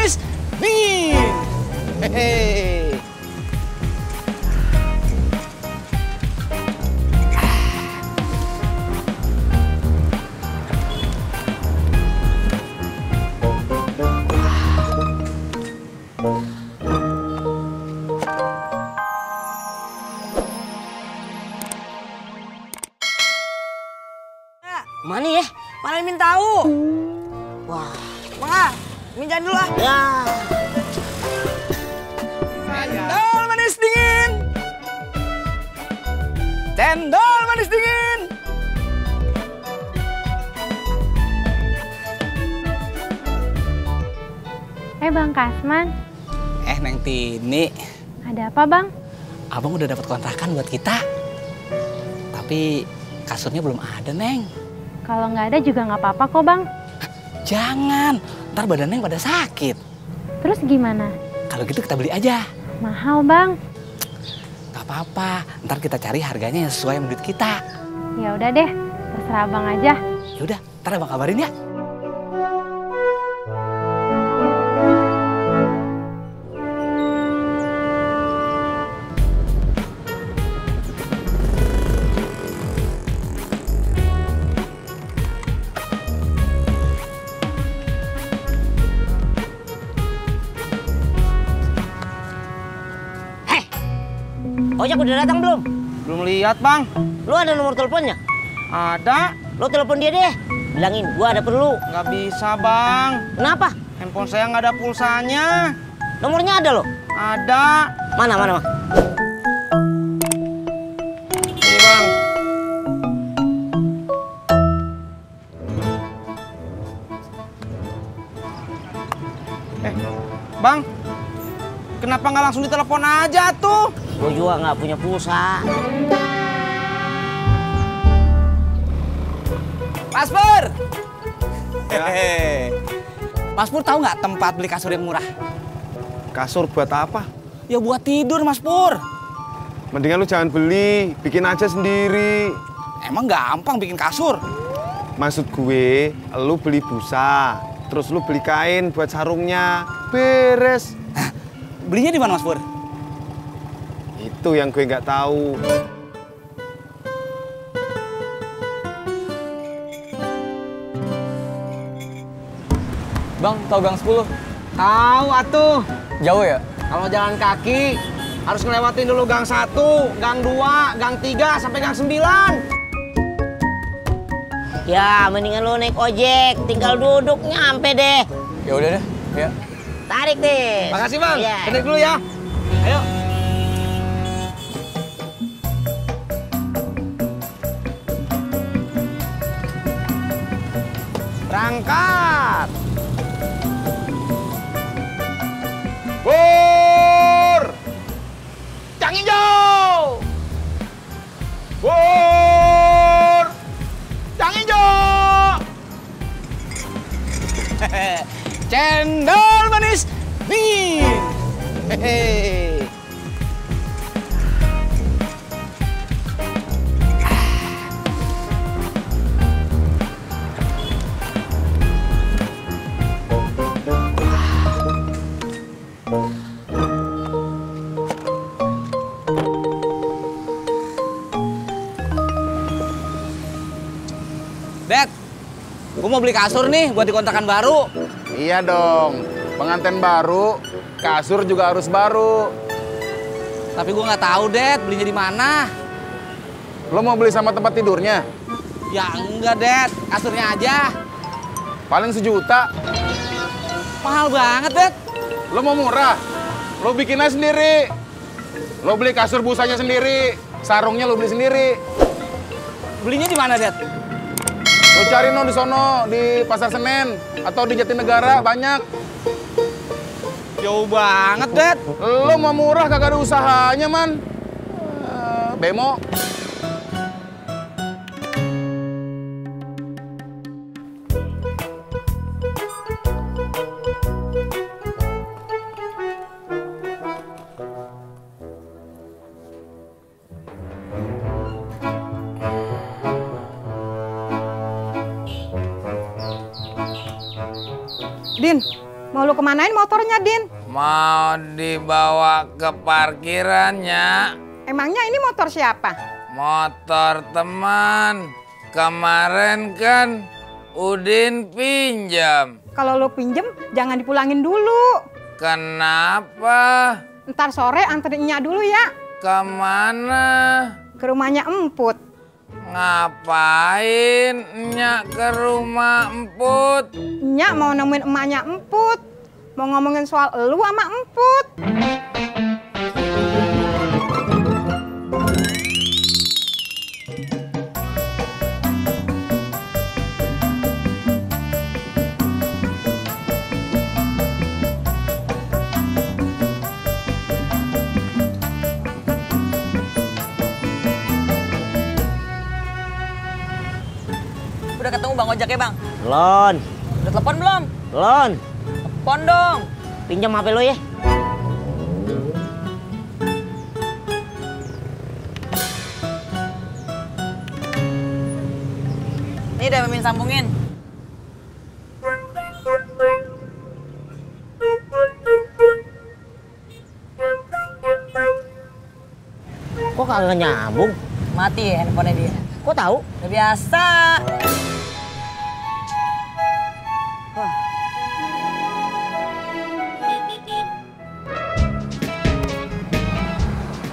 manis dingin. Hehehe. Mana ya? Mana Min tahu? Wah, Bang, Min jalan dulu ah. Ya. Cendol manis dingin. Cendol manis dingin. Bang Kasman. Neng Tini. Ada apa, Bang? Abang udah dapat kontrakan buat kita. Tapi kasurnya belum ada, Neng. Kalau nggak ada juga nggak apa-apa kok, Bang. Jangan, ntar badan Neng pada sakit. Terus gimana? Kalau gitu kita beli aja. Mahal, Bang. Gak apa-apa, ntar kita cari harganya yang sesuai sama duit kita. Ya udah deh, terserah Abang aja. Yaudah, ntar Abang kabarin ya. Ojek udah datang belum? Belum lihat, Bang. Lu ada nomor teleponnya? Ada. Lu telepon dia deh. Bilangin gua ada perlu. Nggak bisa, Bang. Kenapa? Handphone saya nggak ada pulsanya. Nomornya ada loh. Ada. Mana? Ini, Bang. Bang. Kenapa nggak langsung ditelepon aja tuh? Gua juga nggak punya pulsa. Mas Pur! Ya. Mas Pur tahu nggak tempat beli kasur yang murah? Kasur buat apa? Ya buat tidur, Mas Pur. Mendingan lu jangan beli, bikin aja sendiri. Emang gampang bikin kasur? Maksud gue, lu beli busa, terus lu beli kain buat sarungnya, beres. Belinya di mana, Mas Pur? Itu yang gue nggak tahu. Bang, tahu Gang 10? Tahu atuh. Jauh ya? Kalau jalan kaki harus ngelewatin dulu gang 1, gang 2, gang 3 sampai gang 9. Ya, mendingan lu naik ojek. Tinggal duduk nyampe deh. Ya udah deh, ya. Tarik deh. Makasih, Bang. Iya. Ketik dulu ya. Ayo. Berangkat. Pur! Yang hijau! Pur! Yang hijau! Cendol manis dingin. Hehehe. Dad, gue mau beli kasur nih buat di kontrakan baru. Iya dong, pengantin baru, kasur juga harus baru. Tapi gue nggak tahu, Dad, belinya di mana. Lo mau beli sama tempat tidurnya? Ya enggak, Dad, kasurnya aja. Paling 1 juta. Mahal banget, Dad. Lo mau murah? Lo bikin aja sendiri. Lo beli kasur busanya sendiri, sarungnya lo beli sendiri. Belinya di mana, Dad? Lo cari no di sono, di Pasar Senen atau di Jatinegara banyak. Jauh banget, Dad. Lo mau murah kagak ada usahanya, man. Bemo. Din, Mau lu kemanain motornya, Din? Mau dibawa ke parkirannya. Emangnya ini motor siapa? Motor teman. Kemarin kan Udin pinjam. Kalau lu pinjem, jangan dipulangin dulu. Kenapa? Ntar sore anterin Nyak dulu ya. Kemana? Ke rumahnya Emput. Ngapain Nyak ke rumah Emput? Nyak mau nemuin emaknya Emput. Mau ngomongin soal elu sama Emput. Udah ketemu Bang Ojak ya, Bang? Lon. Udah telepon belum? Lon. Telepon dong. Pinjam HP lo ya. Ini udah Mimin sambungin. Kok kagak nyambung? Mati ya handphonenya dia. Kok tahu? Udah biasa.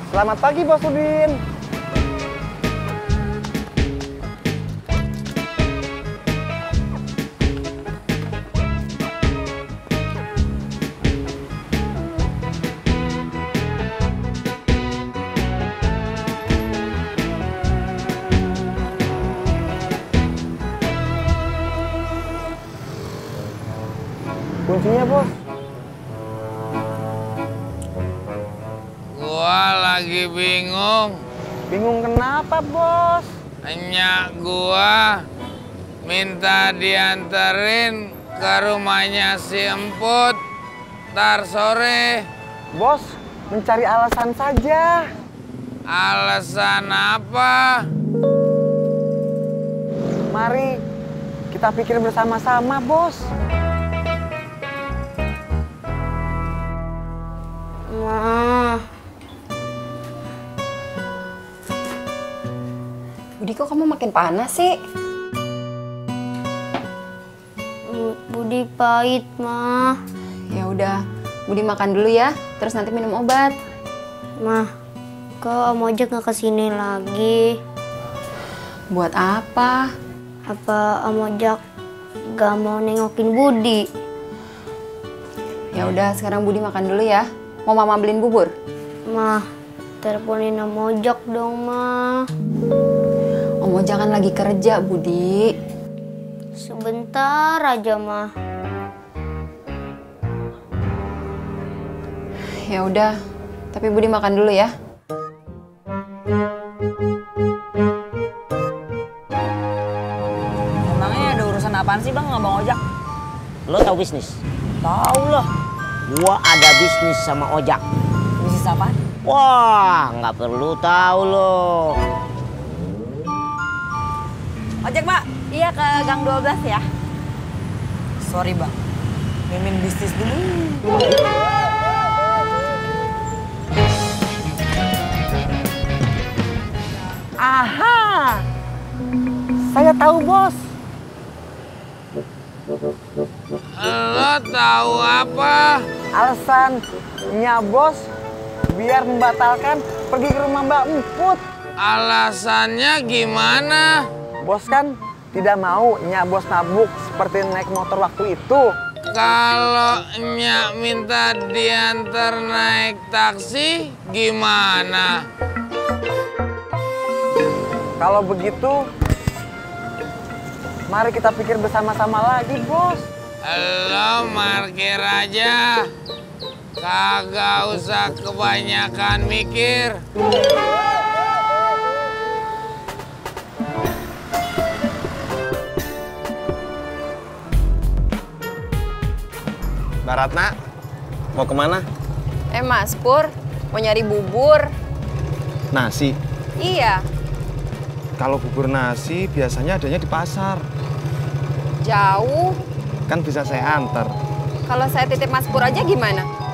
Selamat pagi, Bos Udin. Kuncinya, Bos. Gua lagi bingung. Bingung kenapa, Bos? Nyak gua minta dianterin ke rumahnya si Emput ntar sore. Bos, mencari alasan saja. Alasan apa? Mari kita pikir bersama-sama, Bos. Ma. Budi, kok kamu makin panas sih? Budi pahit, Ma. Ya udah, Budi makan dulu ya, terus nanti minum obat. Ma, kok Om Ojak nggak kesini lagi? Buat apa? Apa Om Ojak gak mau nengokin Budi? Ya udah, sekarang Budi makan dulu ya. Mau Mama beliin bubur? Ma, teleponin Om Ojak dong, Ma. Om Ojak kan lagi kerja, Budi. Sebentar aja, Ma. Ya udah, tapi Budi makan dulu ya. Emangnya ada urusan apaan sih, Bang, sama Bang Ojak? Lo tahu bisnis? Tahu lah. Gua ada bisnis sama Ojak. Bisnis apa? Wah, nggak perlu tahu lo. Ojek, Mbak. Iya, ke Gang 12 ya. Sorry, Bang. Mimin bisnis dulu. Aha, saya tahu, Bos. Lo tahu apa? Alasannya, Bos, biar membatalkan pergi ke rumah Mbak Emput. Alasannya gimana? Bos kan tidak mau Nyak Bos nabuk seperti naik motor waktu itu. Kalau Nyak minta diantar naik taksi, gimana? Kalau begitu, mari kita pikir bersama-sama lagi, Bos. Lo parkir aja. Kagak usah kebanyakan mikir. Mbak Ratna, mau kemana? Mas Pur, mau nyari bubur. Nasi. Iya, Kalau bubur nasi biasanya adanya di pasar. jauh. Kan bisa saya antar. Kalau saya titip Mas Pur aja gimana?